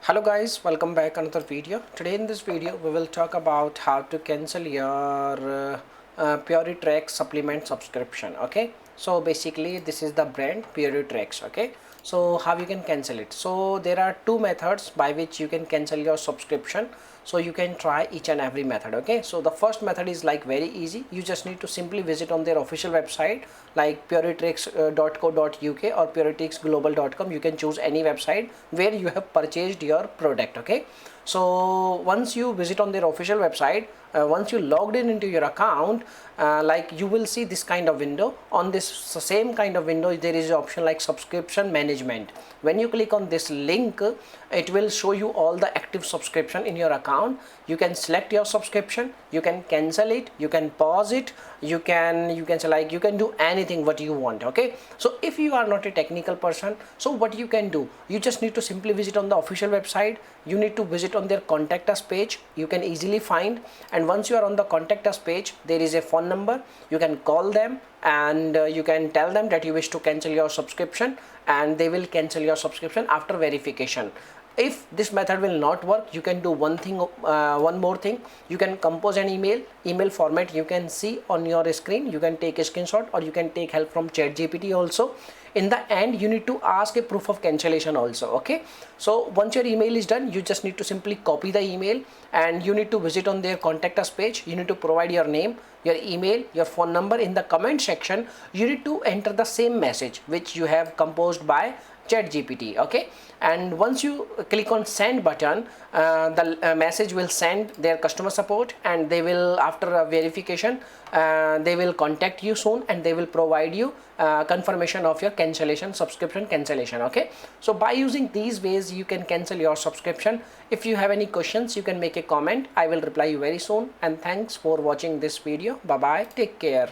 Hello guys, welcome back another video. Today in this video we will talk about how to cancel your Puretrex supplement subscription. Okay, so basically this is the brand Puretrex. Okay, so how you can cancel it? So there are two methods by which you can cancel your subscription. So you can try each and every method. Okay, so the first method is like very easy. You just need to simply visit on their official website like puretrex.co.uk or puretrexglobal.com. You can choose any website where you have purchased your product. Okay, so once you visit on their official website, once you logged in into your account, like you will see this kind of window. On this same kind of window there is an option like subscription management. When you click on this link, it will show you all the active subscription in your account. You can select your subscription, you can cancel it, you can pause it, you can say like you can do anything what you want. Okay, so if you are not a technical person, so what you can do, you just need to simply visit on the official website. You need to visit on their contact us page. You can easily find, and once you are on the contact us page, there is a phone number. You can call them and you can tell them that you wish to cancel your subscription, and they will cancel your subscription after verification. If this method will not work, you can do one more thing. You can compose an email format. You can see on your screen. You can take a screenshot or you can take help from ChatGPT also. In the end, you need to ask a proof of cancellation also. Okay, so once your email is done, you just need to simply copy the email and you need to visit on their contact us page. You need to provide your name, your email, your phone number. In the comment section, you need to enter the same message which you have composed by ChatGPT. Okay, and once you click on send button, the message will send their customer support, and they will, after a verification, they will contact you soon and they will provide you confirmation of your subscription cancellation. Okay, so by using these ways you can cancel your subscription. If you have any questions, you can make a comment. I will reply you very soon, and thanks for watching this video. Bye bye, take care.